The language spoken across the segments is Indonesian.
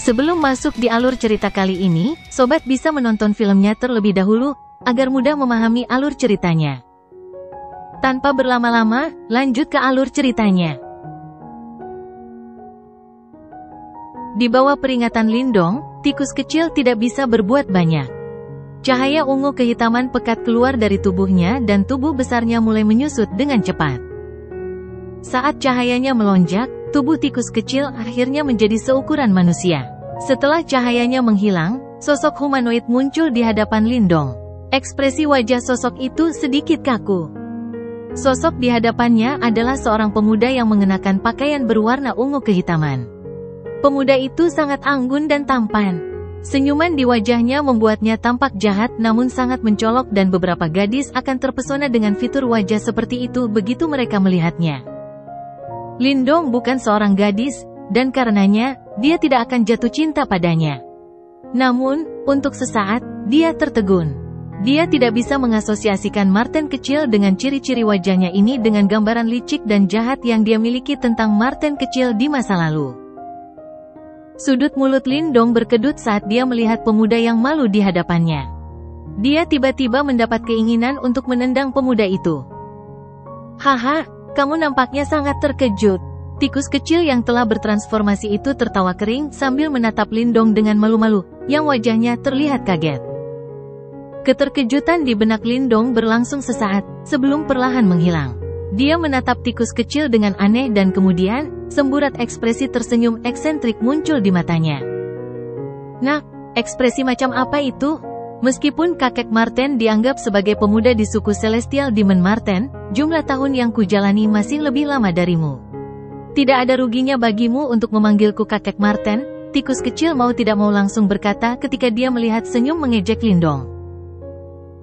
Sebelum masuk di alur cerita kali ini, sobat bisa menonton filmnya terlebih dahulu, agar mudah memahami alur ceritanya. Tanpa berlama-lama, lanjut ke alur ceritanya. Di bawah peringatan Lindong, tikus kecil tidak bisa berbuat banyak. Cahaya ungu kehitaman pekat keluar dari tubuhnya dan tubuh besarnya mulai menyusut dengan cepat. Saat cahayanya melonjak, tubuh tikus kecil akhirnya menjadi seukuran manusia. Setelah cahayanya menghilang, sosok humanoid muncul di hadapan Lindong. Ekspresi wajah sosok itu sedikit kaku. Sosok di hadapannya adalah seorang pemuda yang mengenakan pakaian berwarna ungu kehitaman. Pemuda itu sangat anggun dan tampan. Senyuman di wajahnya membuatnya tampak jahat namun sangat mencolok dan beberapa gadis akan terpesona dengan fitur wajah seperti itu begitu mereka melihatnya. Lindong bukan seorang gadis, dan karenanya, dia tidak akan jatuh cinta padanya. Namun, untuk sesaat, dia tertegun. Dia tidak bisa mengasosiasikan Marten kecil dengan ciri-ciri wajahnya ini dengan gambaran licik dan jahat yang dia miliki tentang Marten kecil di masa lalu. Sudut mulut Lindong berkedut saat dia melihat pemuda yang malu di hadapannya. Dia tiba-tiba mendapat keinginan untuk menendang pemuda itu. Haha, kamu nampaknya sangat terkejut. Tikus kecil yang telah bertransformasi itu tertawa kering sambil menatap Lindong dengan malu-malu, yang wajahnya terlihat kaget. Keterkejutan di benak Lindong berlangsung sesaat, sebelum perlahan menghilang. Dia menatap tikus kecil dengan aneh dan kemudian, semburat ekspresi tersenyum eksentrik muncul di matanya. Nak, ekspresi macam apa itu? Meskipun kakek Marten dianggap sebagai pemuda di suku Celestial Demon Marten, jumlah tahun yang kujalani masih lebih lama darimu. Tidak ada ruginya bagimu untuk memanggilku kakek Marten, tikus kecil mau tidak mau langsung berkata ketika dia melihat senyum mengejek Lindong.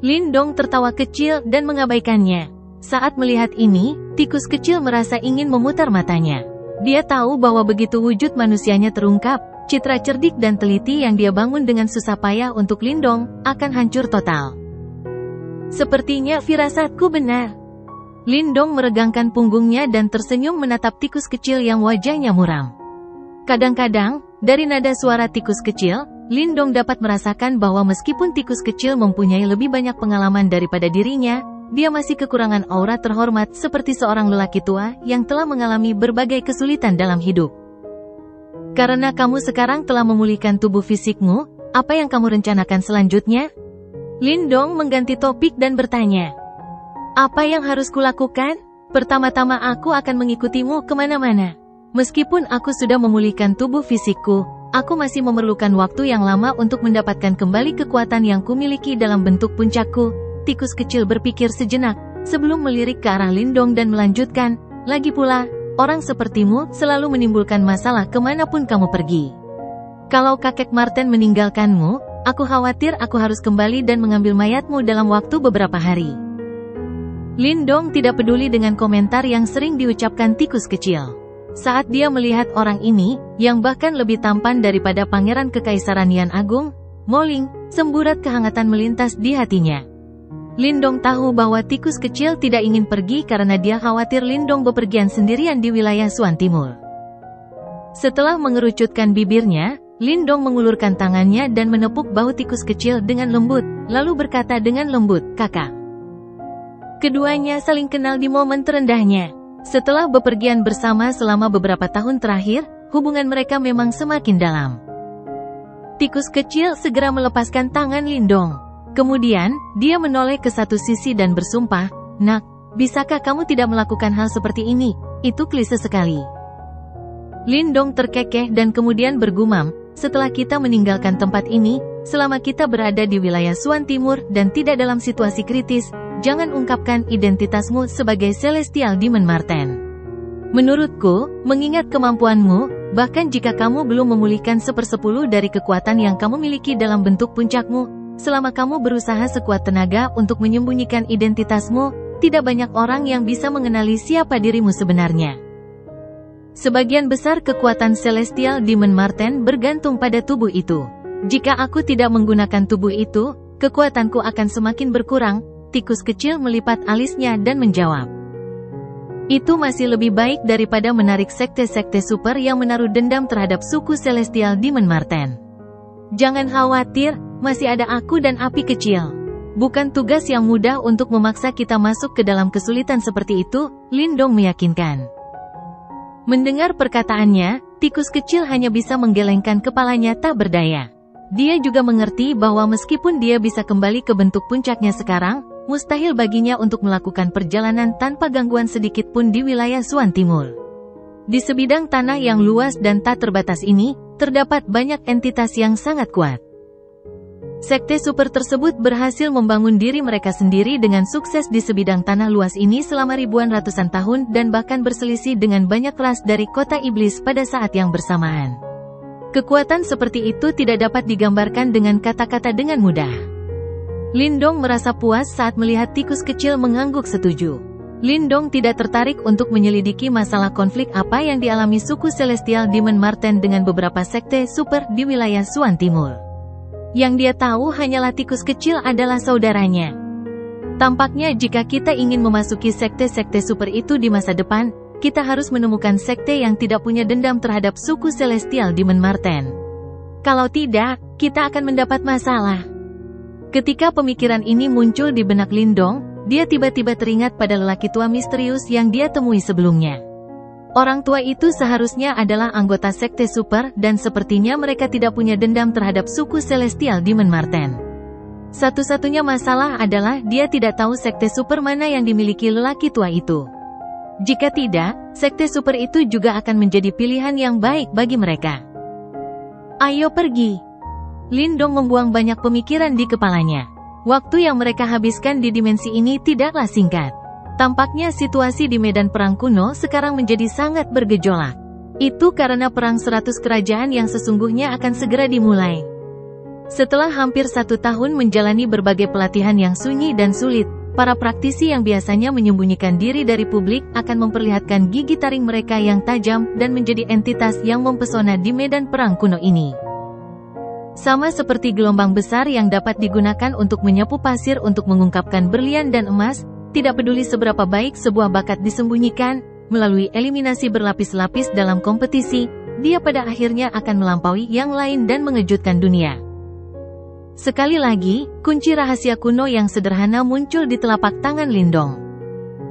Lindong tertawa kecil dan mengabaikannya. Saat melihat ini, tikus kecil merasa ingin memutar matanya. Dia tahu bahwa begitu wujud manusianya terungkap, citra cerdik dan teliti yang dia bangun dengan susah payah untuk Lindong, akan hancur total. Sepertinya firasatku benar. Lindong meregangkan punggungnya dan tersenyum menatap tikus kecil yang wajahnya muram. Kadang-kadang, dari nada suara tikus kecil, Lindong dapat merasakan bahwa meskipun tikus kecil mempunyai lebih banyak pengalaman daripada dirinya, dia masih kekurangan aura terhormat seperti seorang lelaki tua yang telah mengalami berbagai kesulitan dalam hidup. Karena kamu sekarang telah memulihkan tubuh fisikmu, apa yang kamu rencanakan selanjutnya? Lindong mengganti topik dan bertanya. Apa yang harus kulakukan? Pertama-tama aku akan mengikutimu kemana-mana. Meskipun aku sudah memulihkan tubuh fisikku, aku masih memerlukan waktu yang lama untuk mendapatkan kembali kekuatan yang kumiliki dalam bentuk puncakku. Tikus kecil berpikir sejenak, sebelum melirik ke arah Lindong dan melanjutkan, lagi pula, orang sepertimu selalu menimbulkan masalah kemanapun kamu pergi. Kalau kakek Marten meninggalkanmu, aku khawatir aku harus kembali dan mengambil mayatmu dalam waktu beberapa hari. Lindong tidak peduli dengan komentar yang sering diucapkan tikus kecil. Saat dia melihat orang ini, yang bahkan lebih tampan daripada Pangeran Kekaisaran Yan Agung, Moling, semburat kehangatan melintas di hatinya. Lindong tahu bahwa tikus kecil tidak ingin pergi karena dia khawatir Lindong bepergian sendirian di wilayah Suan Timur. Setelah mengerucutkan bibirnya, Lindong mengulurkan tangannya dan menepuk bahu tikus kecil dengan lembut, lalu berkata dengan lembut, "Kakak." Keduanya saling kenal di momen terendahnya. Setelah bepergian bersama selama beberapa tahun terakhir, hubungan mereka memang semakin dalam. Tikus kecil segera melepaskan tangan Lindong. Kemudian, dia menoleh ke satu sisi dan bersumpah, "Nak, bisakah kamu tidak melakukan hal seperti ini? Itu klise sekali." Lindong terkekeh dan kemudian bergumam, "Setelah kita meninggalkan tempat ini, selama kita berada di wilayah Suan Timur dan tidak dalam situasi kritis, jangan ungkapkan identitasmu sebagai Celestial Demon Marten. Menurutku, mengingat kemampuanmu, bahkan jika kamu belum memulihkan 1/10 dari kekuatan yang kamu miliki dalam bentuk puncakmu, selama kamu berusaha sekuat tenaga untuk menyembunyikan identitasmu, tidak banyak orang yang bisa mengenali siapa dirimu sebenarnya. Sebagian besar kekuatan Celestial Demon Marten bergantung pada tubuh itu. Jika aku tidak menggunakan tubuh itu, kekuatanku akan semakin berkurang." Tikus kecil melipat alisnya dan menjawab. Itu masih lebih baik daripada menarik sekte-sekte super yang menaruh dendam terhadap suku Celestial Demon Marten. Jangan khawatir, masih ada aku dan api kecil. Bukan tugas yang mudah untuk memaksa kita masuk ke dalam kesulitan seperti itu, Lindong meyakinkan. Mendengar perkataannya, tikus kecil hanya bisa menggelengkan kepalanya tak berdaya. Dia juga mengerti bahwa meskipun dia bisa kembali ke bentuk puncaknya sekarang, mustahil baginya untuk melakukan perjalanan tanpa gangguan sedikit pun di wilayah Suan Timur. Di sebidang tanah yang luas dan tak terbatas ini, terdapat banyak entitas yang sangat kuat. Sekte super tersebut berhasil membangun diri mereka sendiri dengan sukses di sebidang tanah luas ini selama ribuan ratusan tahun dan bahkan berselisih dengan banyak ras dari kota iblis pada saat yang bersamaan. Kekuatan seperti itu tidak dapat digambarkan dengan kata-kata dengan mudah. Lindong merasa puas saat melihat tikus kecil mengangguk setuju. Lindong tidak tertarik untuk menyelidiki masalah konflik apa yang dialami suku Celestial Demon Marten dengan beberapa sekte super di wilayah Suan Timur. Yang dia tahu hanyalah tikus kecil adalah saudaranya. Tampaknya jika kita ingin memasuki sekte-sekte super itu di masa depan, kita harus menemukan sekte yang tidak punya dendam terhadap suku Celestial Demon Marten. Kalau tidak, kita akan mendapat masalah. Ketika pemikiran ini muncul di benak Lindong, dia tiba-tiba teringat pada lelaki tua misterius yang dia temui sebelumnya. Orang tua itu seharusnya adalah anggota sekte super dan sepertinya mereka tidak punya dendam terhadap suku Celestial Demon Marten. Satu-satunya masalah adalah dia tidak tahu sekte super mana yang dimiliki lelaki tua itu. Jika tidak, sekte super itu juga akan menjadi pilihan yang baik bagi mereka. Ayo pergi. Lindong membuang banyak pemikiran di kepalanya. Waktu yang mereka habiskan di dimensi ini tidaklah singkat. Tampaknya situasi di medan perang kuno sekarang menjadi sangat bergejolak. Itu karena perang 100 kerajaan yang sesungguhnya akan segera dimulai. Setelah hampir 1 tahun menjalani berbagai pelatihan yang sunyi dan sulit, para praktisi yang biasanya menyembunyikan diri dari publik akan memperlihatkan gigi taring mereka yang tajam dan menjadi entitas yang mempesona di medan perang kuno ini. Sama seperti gelombang besar yang dapat digunakan untuk menyapu pasir untuk mengungkapkan berlian dan emas, tidak peduli seberapa baik sebuah bakat disembunyikan, melalui eliminasi berlapis-lapis dalam kompetisi, dia pada akhirnya akan melampaui yang lain dan mengejutkan dunia. Sekali lagi, kunci rahasia kuno yang sederhana muncul di telapak tangan Lindong.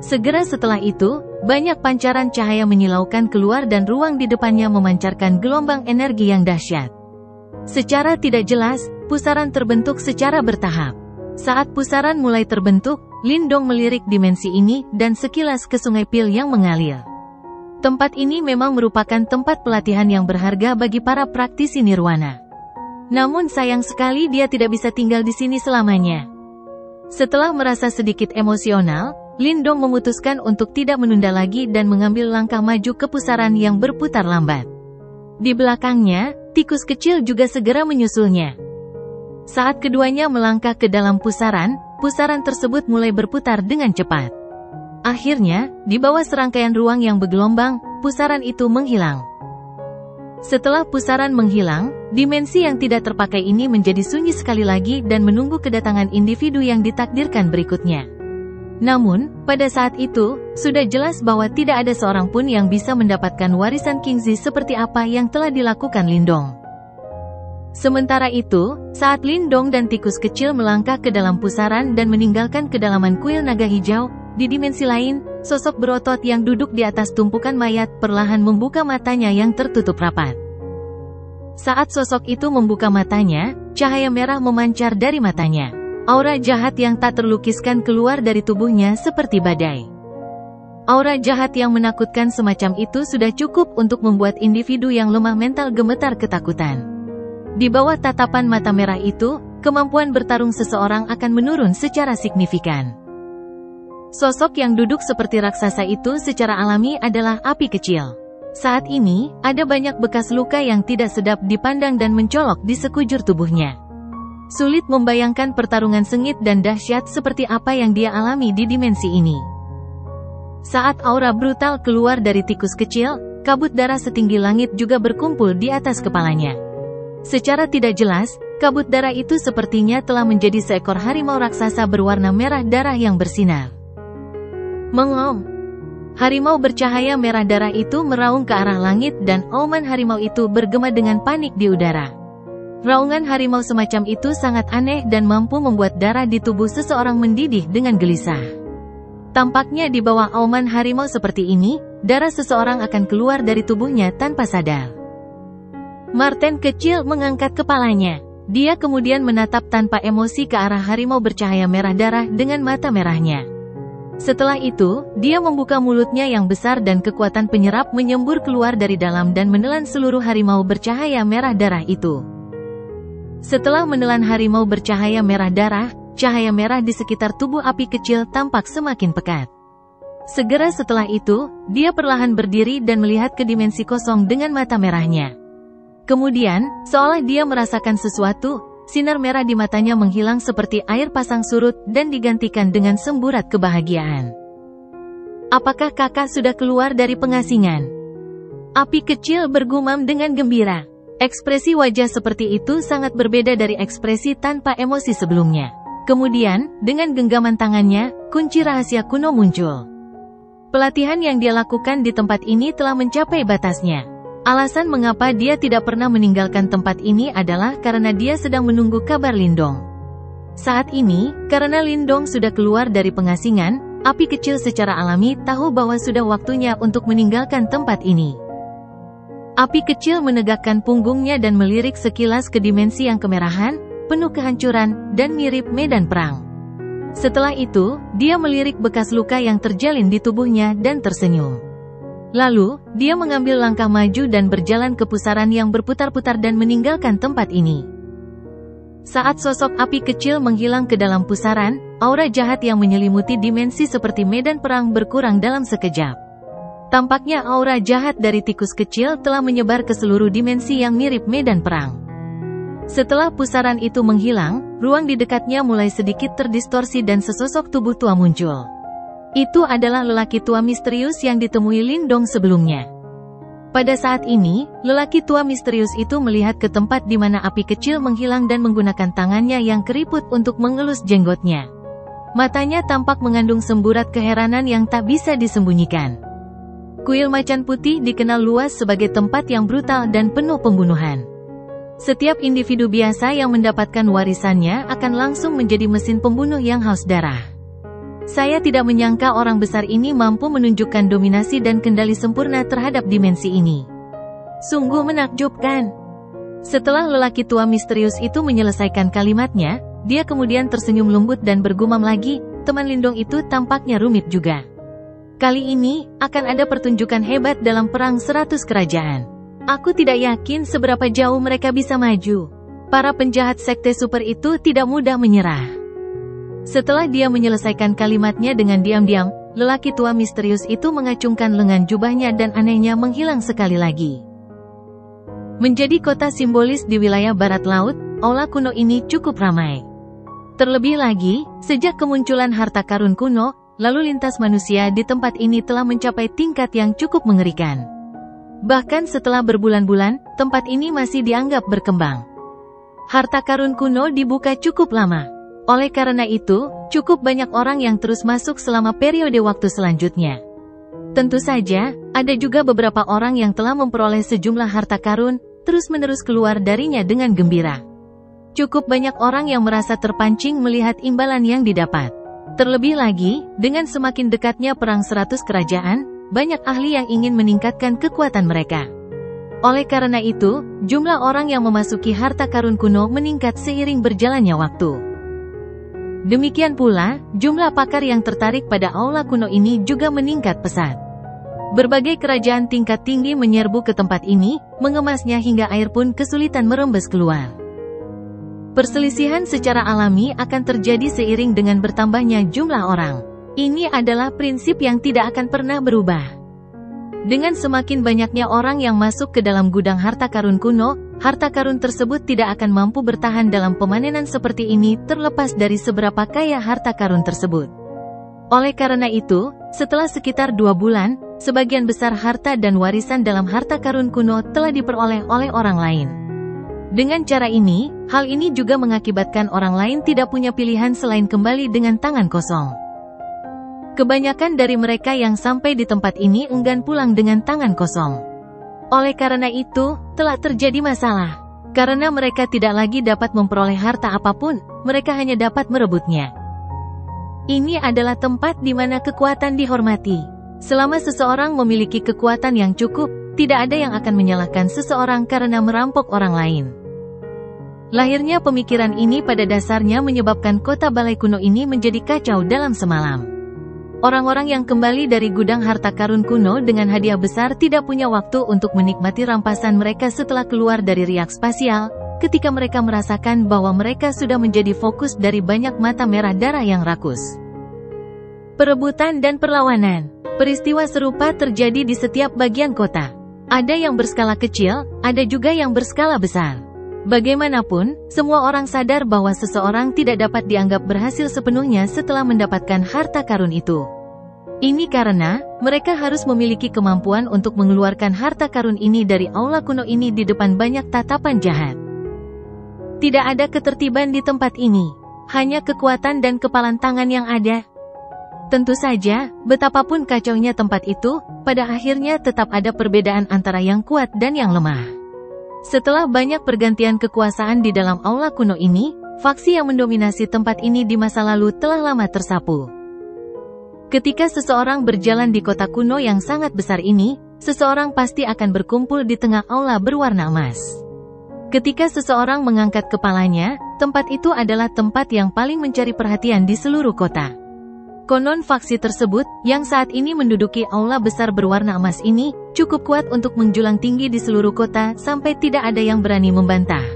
Segera setelah itu, banyak pancaran cahaya menyilaukan keluar dan ruang di depannya memancarkan gelombang energi yang dahsyat. Secara tidak jelas, pusaran terbentuk secara bertahap. Saat pusaran mulai terbentuk, Lindong melirik dimensi ini dan sekilas ke Sungai Pil yang mengalir. Tempat ini memang merupakan tempat pelatihan yang berharga bagi para praktisi nirwana. Namun sayang sekali dia tidak bisa tinggal di sini selamanya. Setelah merasa sedikit emosional, Lindong memutuskan untuk tidak menunda lagi dan mengambil langkah maju ke pusaran yang berputar lambat. Di belakangnya, tikus kecil juga segera menyusulnya. Saat keduanya melangkah ke dalam pusaran, pusaran tersebut mulai berputar dengan cepat. Akhirnya, di bawah serangkaian ruang yang bergelombang, pusaran itu menghilang. Setelah pusaran menghilang, dimensi yang tidak terpakai ini menjadi sunyi sekali lagi dan menunggu kedatangan individu yang ditakdirkan berikutnya. Namun, pada saat itu, sudah jelas bahwa tidak ada seorang pun yang bisa mendapatkan warisan Kingzi seperti apa yang telah dilakukan Lindong. Sementara itu, saat Lindong dan tikus kecil melangkah ke dalam pusaran dan meninggalkan kedalaman kuil naga hijau, di dimensi lain, sosok berotot yang duduk di atas tumpukan mayat perlahan membuka matanya yang tertutup rapat. Saat sosok itu membuka matanya, cahaya merah memancar dari matanya. Aura jahat yang tak terlukiskan keluar dari tubuhnya seperti badai. Aura jahat yang menakutkan semacam itu sudah cukup untuk membuat individu yang lemah mental gemetar ketakutan. Di bawah tatapan mata merah itu, kemampuan bertarung seseorang akan menurun secara signifikan. Sosok yang duduk seperti raksasa itu secara alami adalah api kecil. Saat ini, ada banyak bekas luka yang tidak sedap dipandang dan mencolok di sekujur tubuhnya. Sulit membayangkan pertarungan sengit dan dahsyat seperti apa yang dia alami di dimensi ini. Saat aura brutal keluar dari tikus kecil, kabut darah setinggi langit juga berkumpul di atas kepalanya. Secara tidak jelas, kabut darah itu sepertinya telah menjadi seekor harimau raksasa berwarna merah darah yang bersinar. Mengom. Harimau bercahaya merah darah itu meraung ke arah langit dan auman harimau itu bergema dengan panik di udara. Raungan harimau semacam itu sangat aneh dan mampu membuat darah di tubuh seseorang mendidih dengan gelisah. Tampaknya di bawah auman harimau seperti ini, darah seseorang akan keluar dari tubuhnya tanpa sadar. Marten kecil mengangkat kepalanya. Dia kemudian menatap tanpa emosi ke arah harimau bercahaya merah darah dengan mata merahnya. Setelah itu, dia membuka mulutnya yang besar dan kekuatan penyerap menyembur keluar dari dalam dan menelan seluruh harimau bercahaya merah darah itu. Setelah menelan harimau bercahaya merah darah, cahaya merah di sekitar tubuh api kecil tampak semakin pekat. Segera setelah itu, dia perlahan berdiri dan melihat ke dimensi kosong dengan mata merahnya. Kemudian, seolah dia merasakan sesuatu, sinar merah di matanya menghilang seperti air pasang surut dan digantikan dengan semburat kebahagiaan. Apakah kakak sudah keluar dari pengasingan? Api kecil bergumam dengan gembira. Ekspresi wajah seperti itu sangat berbeda dari ekspresi tanpa emosi sebelumnya. Kemudian, dengan genggaman tangannya, kunci rahasia kuno muncul. Pelatihan yang dia lakukan di tempat ini telah mencapai batasnya. Alasan mengapa dia tidak pernah meninggalkan tempat ini adalah karena dia sedang menunggu kabar Lindong. Saat ini, karena Lindong sudah keluar dari pengasingan, api kecil secara alami tahu bahwa sudah waktunya untuk meninggalkan tempat ini. Api kecil menegakkan punggungnya dan melirik sekilas ke dimensi yang kemerahan, penuh kehancuran, dan mirip medan perang. Setelah itu, dia melirik bekas luka yang terjalin di tubuhnya dan tersenyum. Lalu, dia mengambil langkah maju dan berjalan ke pusaran yang berputar-putar dan meninggalkan tempat ini. Saat sosok api kecil menghilang ke dalam pusaran, aura jahat yang menyelimuti dimensi seperti medan perang berkurang dalam sekejap. Tampaknya aura jahat dari tikus kecil telah menyebar ke seluruh dimensi yang mirip medan perang. Setelah pusaran itu menghilang, ruang di dekatnya mulai sedikit terdistorsi dan sesosok tubuh tua muncul. Itu adalah lelaki tua misterius yang ditemui Lindong sebelumnya. Pada saat ini, lelaki tua misterius itu melihat ke tempat di mana api kecil menghilang dan menggunakan tangannya yang keriput untuk mengelus jenggotnya. Matanya tampak mengandung semburat keheranan yang tak bisa disembunyikan. Kuil macan putih dikenal luas sebagai tempat yang brutal dan penuh pembunuhan. Setiap individu biasa yang mendapatkan warisannya akan langsung menjadi mesin pembunuh yang haus darah. Saya tidak menyangka orang besar ini mampu menunjukkan dominasi dan kendali sempurna terhadap dimensi ini. Sungguh menakjubkan. Setelah lelaki tua misterius itu menyelesaikan kalimatnya, dia kemudian tersenyum lembut dan bergumam lagi, teman Lindong itu tampaknya rumit juga. Kali ini, akan ada pertunjukan hebat dalam perang 100 kerajaan. Aku tidak yakin seberapa jauh mereka bisa maju. Para penjahat sekte super itu tidak mudah menyerah. Setelah dia menyelesaikan kalimatnya dengan diam-diam, lelaki tua misterius itu mengacungkan lengan jubahnya dan anehnya menghilang sekali lagi. Menjadi kota simbolis di wilayah barat laut, aula kuno ini cukup ramai. Terlebih lagi, sejak kemunculan harta karun kuno, lalu lintas manusia di tempat ini telah mencapai tingkat yang cukup mengerikan. Bahkan setelah berbulan-bulan, tempat ini masih dianggap berkembang. Harta karun kuno dibuka cukup lama. Oleh karena itu, cukup banyak orang yang terus masuk selama periode waktu selanjutnya. Tentu saja, ada juga beberapa orang yang telah memperoleh sejumlah harta karun, terus-menerus keluar darinya dengan gembira. Cukup banyak orang yang merasa terpancing melihat imbalan yang didapat. Terlebih lagi, dengan semakin dekatnya perang 100 kerajaan, banyak ahli yang ingin meningkatkan kekuatan mereka. Oleh karena itu, jumlah orang yang memasuki harta karun kuno meningkat seiring berjalannya waktu. Demikian pula, jumlah pakar yang tertarik pada aula kuno ini juga meningkat pesat. Berbagai kerajaan tingkat tinggi menyerbu ke tempat ini, mengemasnya hingga air pun kesulitan merembes keluar. Perselisihan secara alami akan terjadi seiring dengan bertambahnya jumlah orang. Ini adalah prinsip yang tidak akan pernah berubah. Dengan semakin banyaknya orang yang masuk ke dalam gudang harta karun kuno, harta karun tersebut tidak akan mampu bertahan dalam pemanenan seperti ini terlepas dari seberapa kaya harta karun tersebut. Oleh karena itu, setelah sekitar 2 bulan, sebagian besar harta dan warisan dalam harta karun kuno telah diperoleh oleh orang lain. Dengan cara ini, hal ini juga mengakibatkan orang lain tidak punya pilihan selain kembali dengan tangan kosong. Kebanyakan dari mereka yang sampai di tempat ini enggan pulang dengan tangan kosong. Oleh karena itu, telah terjadi masalah. Karena mereka tidak lagi dapat memperoleh harta apapun, mereka hanya dapat merebutnya. Ini adalah tempat di mana kekuatan dihormati. Selama seseorang memiliki kekuatan yang cukup, tidak ada yang akan menyalahkan seseorang karena merampok orang lain. Lahirnya pemikiran ini pada dasarnya menyebabkan kota Balai kuno ini menjadi kacau dalam semalam. Orang-orang yang kembali dari gudang harta karun kuno dengan hadiah besar tidak punya waktu untuk menikmati rampasan mereka setelah keluar dari riak spasial, ketika mereka merasakan bahwa mereka sudah menjadi fokus dari banyak mata merah darah yang rakus. Perebutan dan perlawanan. Peristiwa serupa terjadi di setiap bagian kota. Ada yang berskala kecil, ada juga yang berskala besar. Bagaimanapun, semua orang sadar bahwa seseorang tidak dapat dianggap berhasil sepenuhnya setelah mendapatkan harta karun itu. Ini karena, mereka harus memiliki kemampuan untuk mengeluarkan harta karun ini dari aula kuno ini di depan banyak tatapan jahat. Tidak ada ketertiban di tempat ini. Hanya kekuatan dan kepalan tangan yang ada. Tentu saja, betapapun kacaunya tempat itu, pada akhirnya tetap ada perbedaan antara yang kuat dan yang lemah. Setelah banyak pergantian kekuasaan di dalam aula kuno ini, faksi yang mendominasi tempat ini di masa lalu telah lama tersapu. Ketika seseorang berjalan di kota kuno yang sangat besar ini, seseorang pasti akan berkumpul di tengah aula berwarna emas. Ketika seseorang mengangkat kepalanya, tempat itu adalah tempat yang paling mencari perhatian di seluruh kota. Konon faksi tersebut, yang saat ini menduduki aula besar berwarna emas ini, cukup kuat untuk menjulang tinggi di seluruh kota sampai tidak ada yang berani membantah.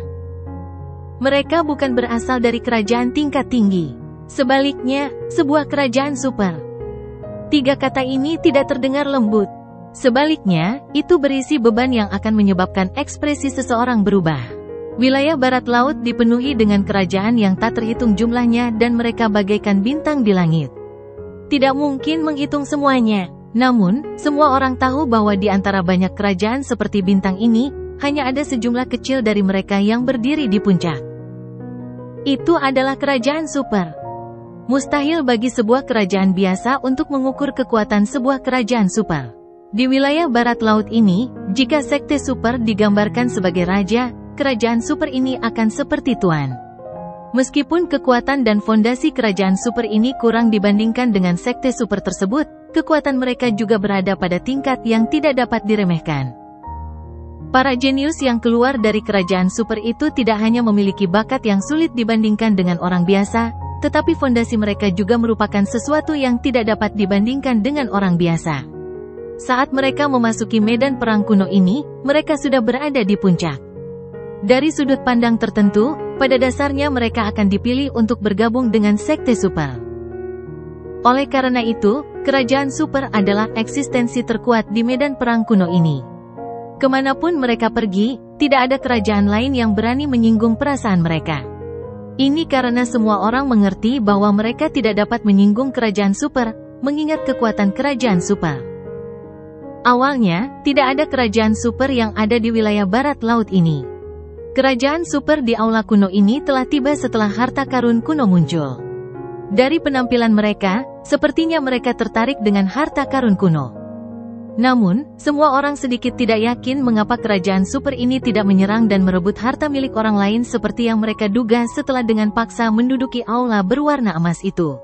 Mereka bukan berasal dari kerajaan tingkat tinggi. Sebaliknya, sebuah kerajaan super. 3 kata ini tidak terdengar lembut. Sebaliknya, itu berisi beban yang akan menyebabkan ekspresi seseorang berubah. Wilayah barat laut dipenuhi dengan kerajaan yang tak terhitung jumlahnya dan mereka bagaikan bintang di langit. Tidak mungkin menghitung semuanya. Namun, semua orang tahu bahwa di antara banyak kerajaan seperti bintang ini, hanya ada sejumlah kecil dari mereka yang berdiri di puncak. Itu adalah kerajaan super. Mustahil bagi sebuah kerajaan biasa untuk mengukur kekuatan sebuah kerajaan super. Di wilayah barat laut ini, jika sekte super digambarkan sebagai raja, kerajaan super ini akan seperti tuan. Meskipun kekuatan dan fondasi kerajaan super ini kurang dibandingkan dengan sekte super tersebut, kekuatan mereka juga berada pada tingkat yang tidak dapat diremehkan. Para jenius yang keluar dari kerajaan super itu tidak hanya memiliki bakat yang sulit dibandingkan dengan orang biasa, tetapi fondasi mereka juga merupakan sesuatu yang tidak dapat dibandingkan dengan orang biasa. Saat mereka memasuki medan perang kuno ini, mereka sudah berada di puncak. Dari sudut pandang tertentu, pada dasarnya mereka akan dipilih untuk bergabung dengan sekte super. Oleh karena itu, kerajaan super adalah eksistensi terkuat di medan perang kuno ini. Kemanapun mereka pergi, tidak ada kerajaan lain yang berani menyinggung perasaan mereka. Ini karena semua orang mengerti bahwa mereka tidak dapat menyinggung kerajaan super, mengingat kekuatan kerajaan super. Awalnya, tidak ada kerajaan super yang ada di wilayah barat laut ini. Kerajaan super di aula kuno ini telah tiba setelah harta karun kuno muncul. Dari penampilan mereka, sepertinya mereka tertarik dengan harta karun kuno. Namun, semua orang sedikit tidak yakin mengapa kerajaan super ini tidak menyerang dan merebut harta milik orang lain seperti yang mereka duga setelah dengan paksa menduduki aula berwarna emas itu.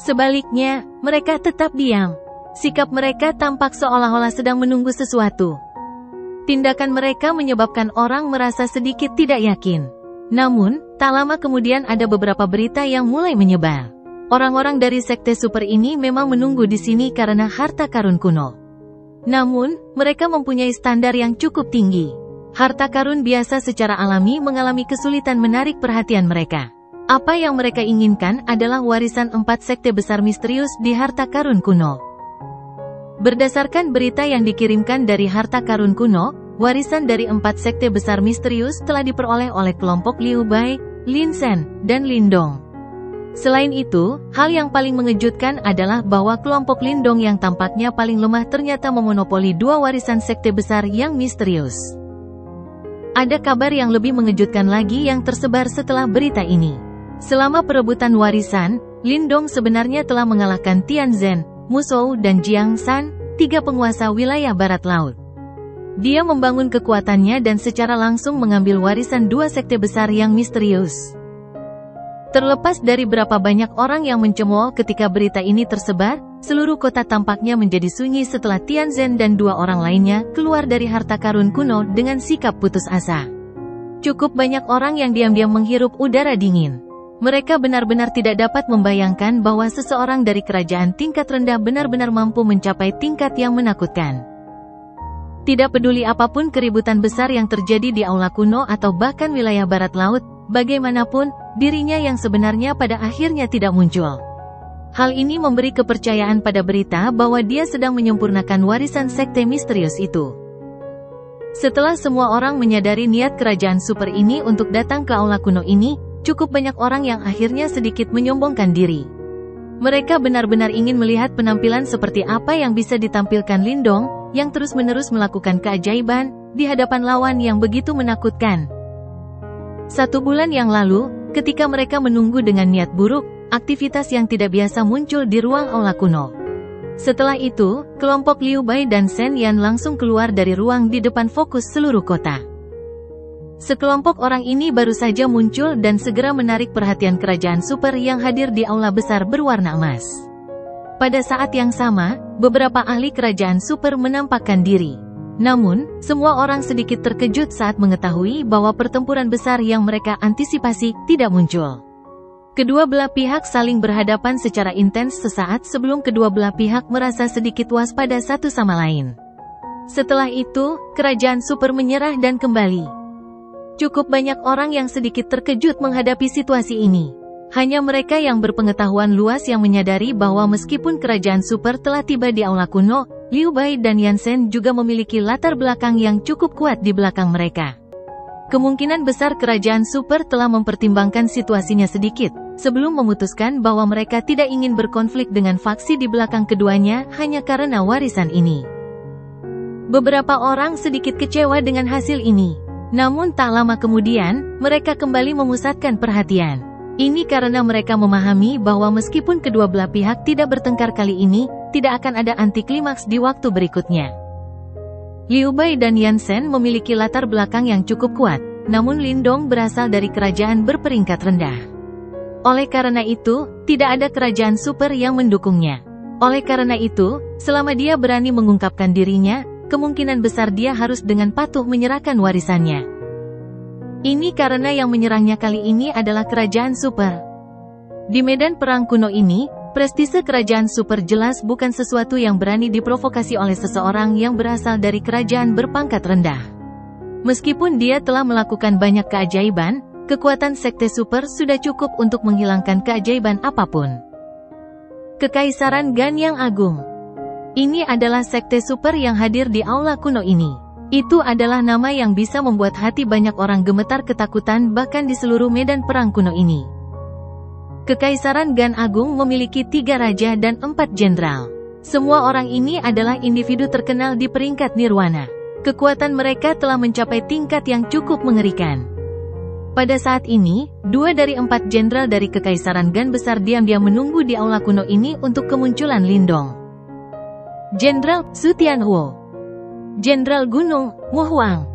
Sebaliknya, mereka tetap diam. Sikap mereka tampak seolah-olah sedang menunggu sesuatu. Tindakan mereka menyebabkan orang merasa sedikit tidak yakin. Namun, tak lama kemudian ada beberapa berita yang mulai menyebar. Orang-orang dari sekte super ini memang menunggu di sini karena harta karun kuno. Namun, mereka mempunyai standar yang cukup tinggi. Harta karun biasa secara alami mengalami kesulitan menarik perhatian mereka. Apa yang mereka inginkan adalah warisan 4 sekte besar misterius di harta karun kuno. Berdasarkan berita yang dikirimkan dari harta karun kuno, warisan dari 4 sekte besar misterius telah diperoleh oleh kelompok Liu Bai, Lin Shen, dan Lindong. Selain itu, hal yang paling mengejutkan adalah bahwa kelompok Lindong yang tampaknya paling lemah ternyata memonopoli 2 warisan sekte besar yang misterius. Ada kabar yang lebih mengejutkan lagi yang tersebar setelah berita ini. Selama perebutan warisan, Lindong sebenarnya telah mengalahkan Tian Zhen, Musou dan Jiang San, 3 penguasa wilayah barat laut. Dia membangun kekuatannya dan secara langsung mengambil warisan 2 sekte besar yang misterius. Terlepas dari berapa banyak orang yang mencemooh ketika berita ini tersebar, seluruh kota tampaknya menjadi sunyi setelah Tian Zhen dan 2 orang lainnya keluar dari harta karun kuno dengan sikap putus asa. Cukup banyak orang yang diam-diam menghirup udara dingin. Mereka benar-benar tidak dapat membayangkan bahwa seseorang dari kerajaan tingkat rendah benar-benar mampu mencapai tingkat yang menakutkan. Tidak peduli apapun keributan besar yang terjadi di aula kuno atau bahkan wilayah barat laut, bagaimanapun, dirinya yang sebenarnya pada akhirnya tidak muncul. Hal ini memberi kepercayaan pada berita bahwa dia sedang menyempurnakan warisan sekte misterius itu. Setelah semua orang menyadari niat kerajaan super ini untuk datang ke aula kuno ini, cukup banyak orang yang akhirnya sedikit menyombongkan diri. Mereka benar-benar ingin melihat penampilan seperti apa yang bisa ditampilkan Lindong, yang terus-menerus melakukan keajaiban, di hadapan lawan yang begitu menakutkan. 1 bulan yang lalu, ketika mereka menunggu dengan niat buruk, aktivitas yang tidak biasa muncul di ruang aula kuno. Setelah itu, kelompok Liu Bai dan Shen Yan langsung keluar dari ruang di depan fokus seluruh kota. Sekelompok orang ini baru saja muncul dan segera menarik perhatian kerajaan super yang hadir di aula besar berwarna emas. Pada saat yang sama, beberapa ahli kerajaan super menampakkan diri. Namun, semua orang sedikit terkejut saat mengetahui bahwa pertempuran besar yang mereka antisipasi tidak muncul. Kedua belah pihak saling berhadapan secara intens sesaat sebelum kedua belah pihak merasa sedikit waspada satu sama lain. Setelah itu, kerajaan super menyerah dan kembali. Cukup banyak orang yang sedikit terkejut menghadapi situasi ini. Hanya mereka yang berpengetahuan luas yang menyadari bahwa meskipun kerajaan super telah tiba di aula kuno, Liu Bai dan Yan Shen juga memiliki latar belakang yang cukup kuat di belakang mereka. Kemungkinan besar kerajaan super telah mempertimbangkan situasinya sedikit, sebelum memutuskan bahwa mereka tidak ingin berkonflik dengan faksi di belakang keduanya hanya karena warisan ini. Beberapa orang sedikit kecewa dengan hasil ini. Namun tak lama kemudian, mereka kembali memusatkan perhatian. Ini karena mereka memahami bahwa meskipun kedua belah pihak tidak bertengkar kali ini, tidak akan ada anti klimaks di waktu berikutnya. Liu Bai dan Yan Shen memiliki latar belakang yang cukup kuat, namun Lindong berasal dari kerajaan berperingkat rendah. Oleh karena itu, tidak ada kerajaan super yang mendukungnya. Oleh karena itu, selama dia berani mengungkapkan dirinya, kemungkinan besar dia harus dengan patuh menyerahkan warisannya. Ini karena yang menyerangnya kali ini adalah kerajaan super. Di medan perang kuno ini, prestise kerajaan super jelas bukan sesuatu yang berani diprovokasi oleh seseorang yang berasal dari kerajaan berpangkat rendah. Meskipun dia telah melakukan banyak keajaiban, kekuatan sekte super sudah cukup untuk menghilangkan keajaiban apapun. Kekaisaran Gan yang Agung. Ini adalah sekte super yang hadir di aula kuno ini. Itu adalah nama yang bisa membuat hati banyak orang gemetar ketakutan bahkan di seluruh medan perang kuno ini. Kekaisaran Gan Agung memiliki 3 raja dan 4 jenderal. Semua orang ini adalah individu terkenal di peringkat nirwana. Kekuatan mereka telah mencapai tingkat yang cukup mengerikan. Pada saat ini, 2 dari 4 jenderal dari Kekaisaran Gan besar diam-diam menunggu di aula kuno ini untuk kemunculan Lindong. Jenderal Su Tianhuo, Jenderal Gunung Mo Huang.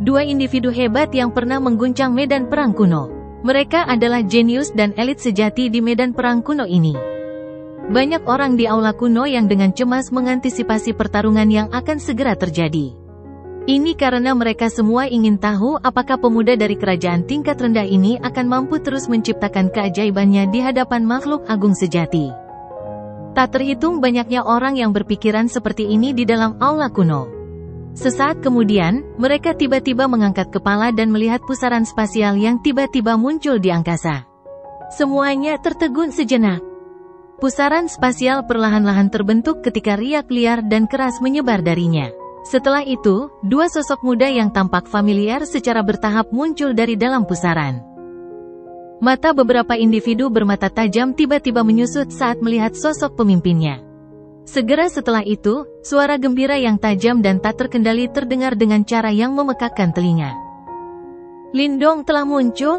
2 individu hebat yang pernah mengguncang medan perang kuno. Mereka adalah jenius dan elit sejati di medan perang kuno ini. Banyak orang di aula kuno yang dengan cemas mengantisipasi pertarungan yang akan segera terjadi. Ini karena mereka semua ingin tahu apakah pemuda dari kerajaan tingkat rendah ini akan mampu terus menciptakan keajaibannya di hadapan makhluk agung sejati. Tak terhitung banyaknya orang yang berpikiran seperti ini di dalam aula kuno. Sesaat kemudian, mereka tiba-tiba mengangkat kepala dan melihat pusaran spasial yang tiba-tiba muncul di angkasa. Semuanya tertegun sejenak. Pusaran spasial perlahan-lahan terbentuk ketika riak liar dan keras menyebar darinya. Setelah itu, 2 sosok muda yang tampak familiar secara bertahap muncul dari dalam pusaran. Mata beberapa individu bermata tajam tiba-tiba menyusut saat melihat sosok pemimpinnya. Segera setelah itu, suara gembira yang tajam dan tak terkendali terdengar dengan cara yang memekakkan telinga. Lindong telah muncul?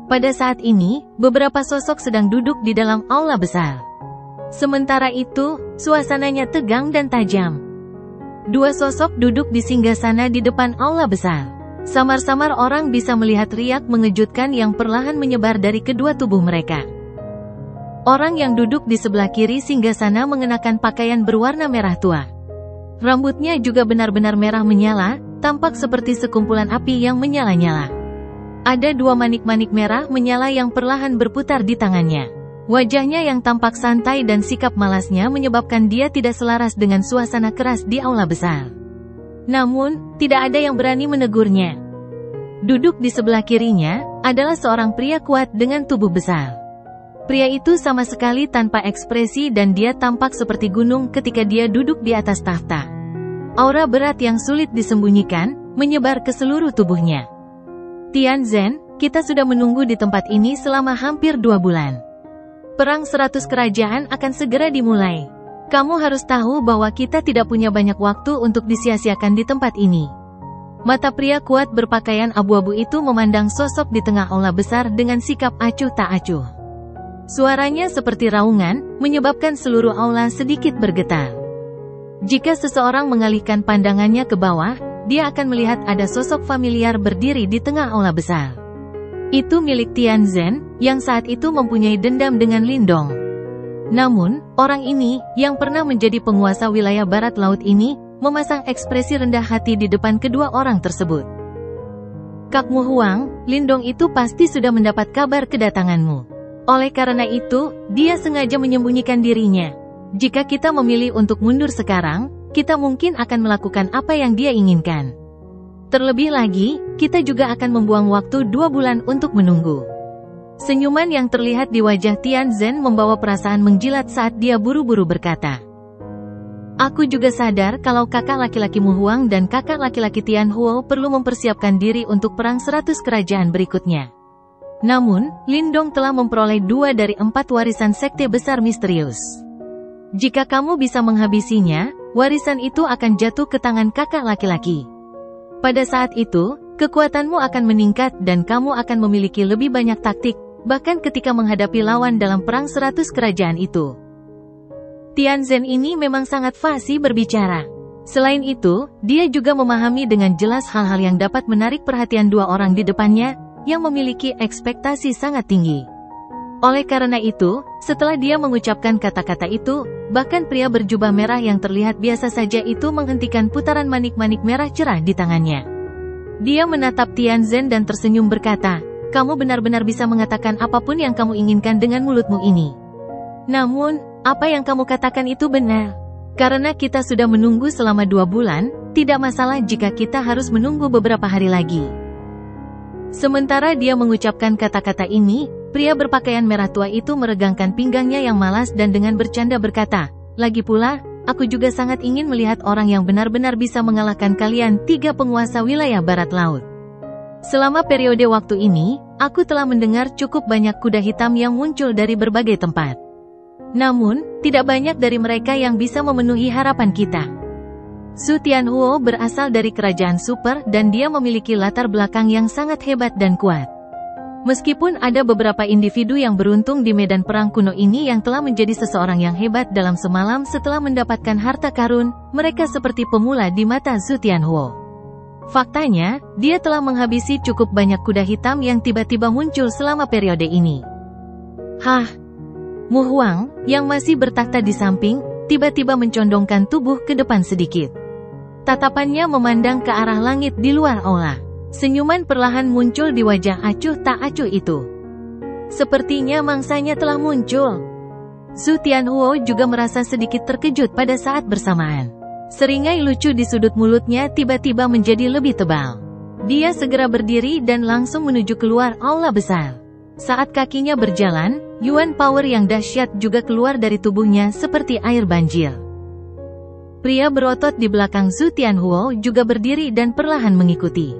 Pada saat ini, beberapa sosok sedang duduk di dalam aula besar. Sementara itu, suasananya tegang dan tajam. Dua sosok duduk di singgasana di depan aula besar. Samar-samar orang bisa melihat riak mengejutkan yang perlahan menyebar dari kedua tubuh mereka. Orang yang duduk di sebelah kiri singgasana mengenakan pakaian berwarna merah tua. Rambutnya juga benar-benar merah menyala, tampak seperti sekumpulan api yang menyala-nyala. Ada dua manik-manik merah menyala yang perlahan berputar di tangannya. Wajahnya yang tampak santai dan sikap malasnya menyebabkan dia tidak selaras dengan suasana keras di aula besar. Namun, tidak ada yang berani menegurnya. Duduk di sebelah kirinya, adalah seorang pria kuat dengan tubuh besar. Pria itu sama sekali tanpa ekspresi dan dia tampak seperti gunung ketika dia duduk di atas tahta. Aura berat yang sulit disembunyikan, menyebar ke seluruh tubuhnya. Tianzhen, kita sudah menunggu di tempat ini selama hampir 2 bulan. Perang 100 kerajaan akan segera dimulai. Kamu harus tahu bahwa kita tidak punya banyak waktu untuk disia-siakan di tempat ini. Mata pria kuat berpakaian abu-abu itu memandang sosok di tengah aula besar dengan sikap acuh tak acuh. Suaranya seperti raungan, menyebabkan seluruh aula sedikit bergetar. Jika seseorang mengalihkan pandangannya ke bawah, dia akan melihat ada sosok familiar berdiri di tengah aula besar. Itu milik Tianzhen, yang saat itu mempunyai dendam dengan Lindong. Namun, orang ini, yang pernah menjadi penguasa wilayah barat laut ini, memasang ekspresi rendah hati di depan kedua orang tersebut. Kakmu Huang, Lindong itu pasti sudah mendapat kabar kedatanganmu. Oleh karena itu, dia sengaja menyembunyikan dirinya. Jika kita memilih untuk mundur sekarang, kita mungkin akan melakukan apa yang dia inginkan. Terlebih lagi, kita juga akan membuang waktu 2 bulan untuk menunggu. Senyuman yang terlihat di wajah Tianzhen membawa perasaan menjilat saat dia buru-buru berkata. Aku juga sadar kalau kakak laki-laki Mu Huang dan kakak laki-laki Tian Huo perlu mempersiapkan diri untuk perang 100 kerajaan berikutnya. Namun, Lindong telah memperoleh 2 dari 4 warisan sekte besar misterius. Jika kamu bisa menghabisinya, warisan itu akan jatuh ke tangan kakak laki-laki. Pada saat itu, kekuatanmu akan meningkat dan kamu akan memiliki lebih banyak taktik, bahkan ketika menghadapi lawan dalam perang 100 kerajaan itu. Tianzhen ini memang sangat fasih berbicara. Selain itu, dia juga memahami dengan jelas hal-hal yang dapat menarik perhatian 2 orang di depannya, yang memiliki ekspektasi sangat tinggi. Oleh karena itu, setelah dia mengucapkan kata-kata itu, bahkan pria berjubah merah yang terlihat biasa saja itu menghentikan putaran manik-manik merah cerah di tangannya. Dia menatap Tianzhen dan tersenyum berkata, kamu benar-benar bisa mengatakan apapun yang kamu inginkan dengan mulutmu ini. Namun, apa yang kamu katakan itu benar. Karena kita sudah menunggu selama 2 bulan, tidak masalah jika kita harus menunggu beberapa hari lagi. Sementara dia mengucapkan kata-kata ini, pria berpakaian merah tua itu meregangkan pinggangnya yang malas dan dengan bercanda berkata, lagi pula, aku juga sangat ingin melihat orang yang benar-benar bisa mengalahkan kalian 3 penguasa wilayah barat laut. Selama periode waktu ini, aku telah mendengar cukup banyak kuda hitam yang muncul dari berbagai tempat. Namun, tidak banyak dari mereka yang bisa memenuhi harapan kita. Su Tianhuo berasal dari kerajaan super dan dia memiliki latar belakang yang sangat hebat dan kuat. Meskipun ada beberapa individu yang beruntung di medan perang kuno ini yang telah menjadi seseorang yang hebat dalam semalam setelah mendapatkan harta karun, mereka seperti pemula di mata Su Tianhuo. Faktanya, dia telah menghabisi cukup banyak kuda hitam yang tiba-tiba muncul selama periode ini. Mu Huang, yang masih bertakhta di samping, tiba-tiba mencondongkan tubuh ke depan sedikit. Tatapannya memandang ke arah langit di luar aula. Senyuman perlahan muncul di wajah acuh tak acuh itu. Sepertinya mangsanya telah muncul. Su Tianhuo juga merasa sedikit terkejut pada saat bersamaan. Seringai lucu di sudut mulutnya tiba-tiba menjadi lebih tebal. Dia segera berdiri dan langsung menuju keluar aula besar. Saat kakinya berjalan, Yuan power yang dahsyat juga keluar dari tubuhnya seperti air banjir. Pria berotot di belakang Su Tianhuo juga berdiri dan perlahan mengikuti.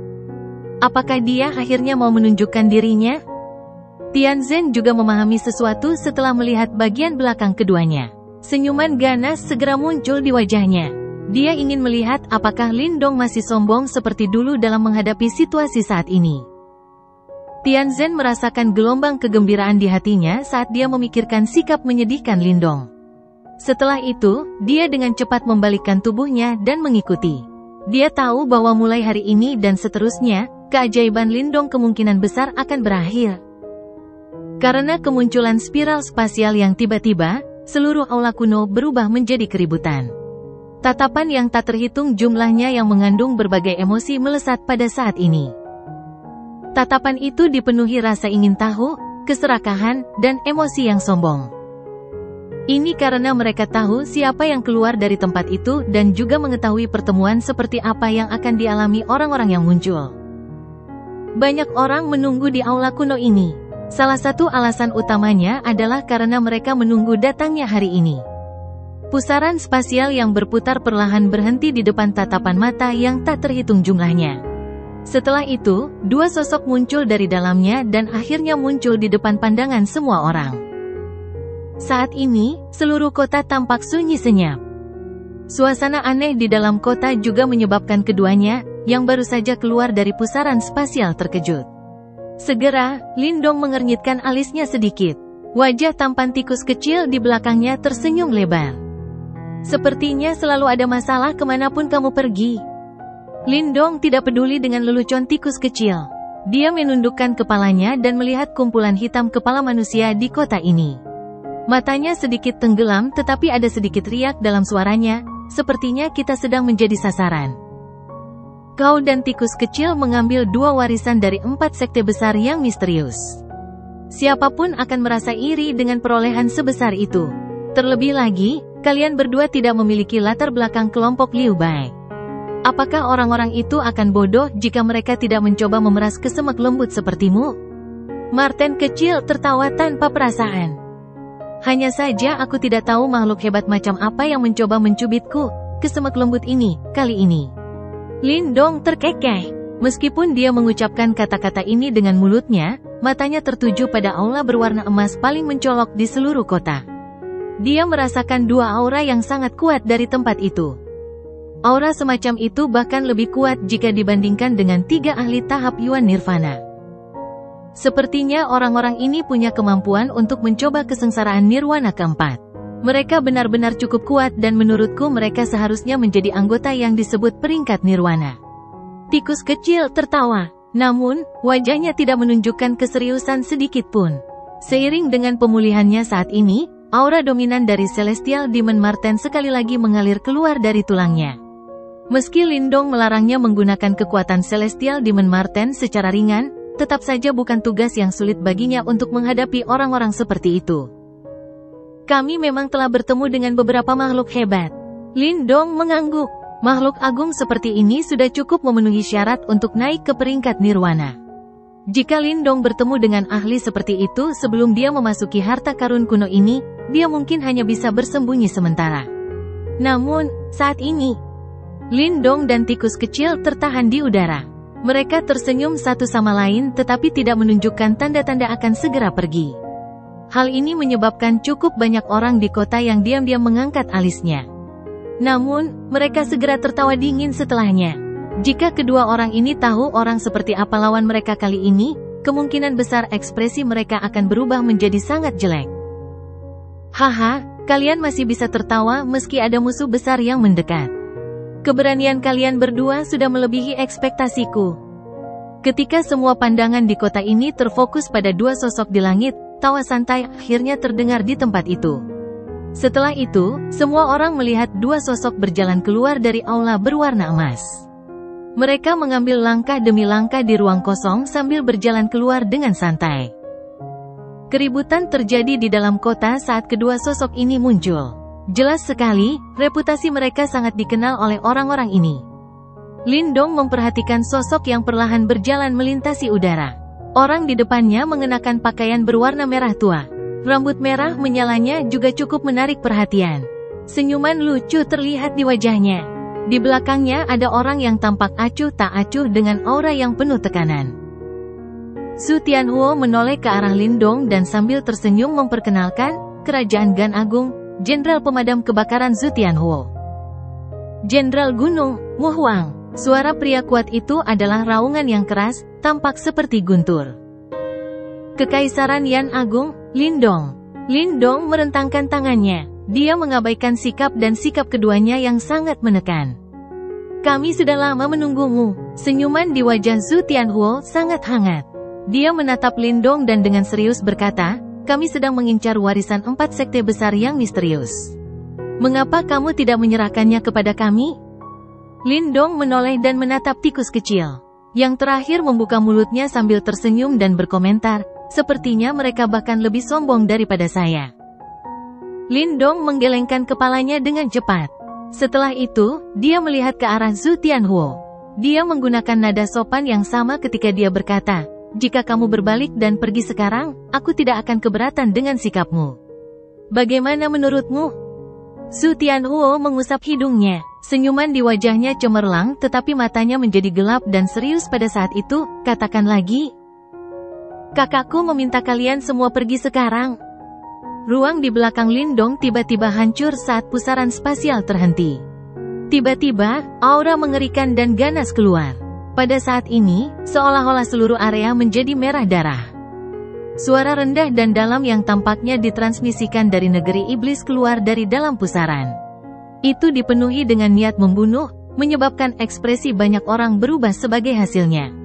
Apakah dia akhirnya mau menunjukkan dirinya? Tianzhen juga memahami sesuatu setelah melihat bagian belakang keduanya. Senyuman ganas segera muncul di wajahnya. Dia ingin melihat apakah Lindong masih sombong seperti dulu dalam menghadapi situasi saat ini. Tianzhen merasakan gelombang kegembiraan di hatinya saat dia memikirkan sikap menyedihkan Lindong. Setelah itu, dia dengan cepat membalikkan tubuhnya dan mengikuti. Dia tahu bahwa mulai hari ini dan seterusnya, keajaiban Lindong kemungkinan besar akan berakhir. Karena kemunculan spiral spasial yang tiba-tiba, seluruh aula kuno berubah menjadi keributan. Tatapan yang tak terhitung jumlahnya yang mengandung berbagai emosi melesat pada saat ini. Tatapan itu dipenuhi rasa ingin tahu, keserakahan, dan emosi yang sombong. Ini karena mereka tahu siapa yang keluar dari tempat itu dan juga mengetahui pertemuan seperti apa yang akan dialami orang-orang yang muncul. Banyak orang menunggu di aula kuno ini. Salah satu alasan utamanya adalah karena mereka menunggu datangnya hari ini. Pusaran spasial yang berputar perlahan berhenti di depan tatapan mata yang tak terhitung jumlahnya. Setelah itu, dua sosok muncul dari dalamnya dan akhirnya muncul di depan pandangan semua orang. Saat ini, seluruh kota tampak sunyi senyap. Suasana aneh di dalam kota juga menyebabkan keduanya, yang baru saja keluar dari pusaran spasial terkejut. Segera, Lindong mengernyitkan alisnya sedikit. Wajah tampan tikus kecil di belakangnya tersenyum lebar. Sepertinya selalu ada masalah kemanapun kamu pergi. Lindong tidak peduli dengan lelucon tikus kecil. Dia menundukkan kepalanya dan melihat kumpulan hitam kepala manusia di kota ini. Matanya sedikit tenggelam tetapi ada sedikit riak dalam suaranya, sepertinya kita sedang menjadi sasaran. Kau dan tikus kecil mengambil dua warisan dari 4 sekte besar yang misterius. Siapapun akan merasa iri dengan perolehan sebesar itu. Terlebih lagi, kalian berdua tidak memiliki latar belakang kelompok Liu Bai. Apakah orang-orang itu akan bodoh jika mereka tidak mencoba memeras kesemek lembut sepertimu? Marten kecil tertawa tanpa perasaan. Hanya saja aku tidak tahu makhluk hebat macam apa yang mencoba mencubitku, kesemek lembut ini, kali ini. Lindong terkekeh. Meskipun dia mengucapkan kata-kata ini dengan mulutnya, matanya tertuju pada aula berwarna emas paling mencolok di seluruh kota. Dia merasakan dua aura yang sangat kuat dari tempat itu. Aura semacam itu bahkan lebih kuat jika dibandingkan dengan 3 ahli tahap Yuan Nirvana. Sepertinya orang-orang ini punya kemampuan untuk mencoba kesengsaraan Nirwana keempat. Mereka benar-benar cukup kuat dan menurutku mereka seharusnya menjadi anggota yang disebut peringkat Nirwana. Tikus kecil tertawa, namun, wajahnya tidak menunjukkan keseriusan sedikit pun. Seiring dengan pemulihannya saat ini, aura dominan dari Celestial Demon Marten sekali lagi mengalir keluar dari tulangnya. Meski Lindong melarangnya menggunakan kekuatan Celestial Demon Marten secara ringan, tetap saja bukan tugas yang sulit baginya untuk menghadapi orang-orang seperti itu. Kami memang telah bertemu dengan beberapa makhluk hebat. Lindong mengangguk. Makhluk agung seperti ini sudah cukup memenuhi syarat untuk naik ke peringkat Nirwana. Jika Lindong bertemu dengan ahli seperti itu sebelum dia memasuki harta karun kuno ini, dia mungkin hanya bisa bersembunyi sementara. Namun, saat ini, Lindong dan tikus kecil tertahan di udara. Mereka tersenyum satu sama lain tetapi tidak menunjukkan tanda-tanda akan segera pergi. Hal ini menyebabkan cukup banyak orang di kota yang diam-diam mengangkat alisnya. Namun, mereka segera tertawa dingin setelahnya. Jika kedua orang ini tahu orang seperti apa lawan mereka kali ini, kemungkinan besar ekspresi mereka akan berubah menjadi sangat jelek. Haha, kalian masih bisa tertawa meski ada musuh besar yang mendekat. Keberanian kalian berdua sudah melebihi ekspektasiku. Ketika semua pandangan di kota ini terfokus pada dua sosok di langit, tawa santai akhirnya terdengar di tempat itu. Setelah itu, semua orang melihat dua sosok berjalan keluar dari aula berwarna emas. Mereka mengambil langkah demi langkah di ruang kosong sambil berjalan keluar dengan santai. Keributan terjadi di dalam kota saat kedua sosok ini muncul. Jelas sekali, reputasi mereka sangat dikenal oleh orang-orang ini. Lindong memperhatikan sosok yang perlahan berjalan melintasi udara. Orang di depannya mengenakan pakaian berwarna merah tua. Rambut merah menyalanya juga cukup menarik perhatian. Senyuman lucu terlihat di wajahnya. Di belakangnya ada orang yang tampak acuh tak acuh dengan aura yang penuh tekanan. Su Tianhuo menoleh ke arah Lindong dan sambil tersenyum memperkenalkan, Kerajaan Gan Agung, Jenderal Pemadam Kebakaran Su Tianhuo. Jenderal Gunung, Mu Huang. Suara pria kuat itu adalah raungan yang keras, tampak seperti guntur. Kekaisaran Yan Agung, Lindong. Lindong merentangkan tangannya. Dia mengabaikan sikap dan sikap keduanya yang sangat menekan. Kami sudah lama menunggumu. Senyuman di wajah Zhu Tianhuo sangat hangat. Dia menatap Lindong dan dengan serius berkata, kami sedang mengincar warisan 4 sekte besar yang misterius. Mengapa kamu tidak menyerahkannya kepada kami? Lindong menoleh dan menatap tikus kecil. Yang terakhir membuka mulutnya sambil tersenyum dan berkomentar, sepertinya mereka bahkan lebih sombong daripada saya. Lindong menggelengkan kepalanya dengan cepat. Setelah itu, dia melihat ke arah Zhu Tianhuo. Dia menggunakan nada sopan yang sama ketika dia berkata, jika kamu berbalik dan pergi sekarang, aku tidak akan keberatan dengan sikapmu. Bagaimana menurutmu? Zhu Tianhuo mengusap hidungnya. Senyuman di wajahnya cemerlang tetapi matanya menjadi gelap dan serius pada saat itu, katakan lagi. Kakakku meminta kalian semua pergi sekarang. Ruang di belakang Lindong tiba-tiba hancur saat pusaran spasial terhenti. Tiba-tiba, aura mengerikan dan ganas keluar. Pada saat ini, seolah-olah seluruh area menjadi merah darah. Suara rendah dan dalam yang tampaknya ditransmisikan dari negeri iblis keluar dari dalam pusaran. Itu dipenuhi dengan niat membunuh, menyebabkan ekspresi banyak orang berubah sebagai hasilnya.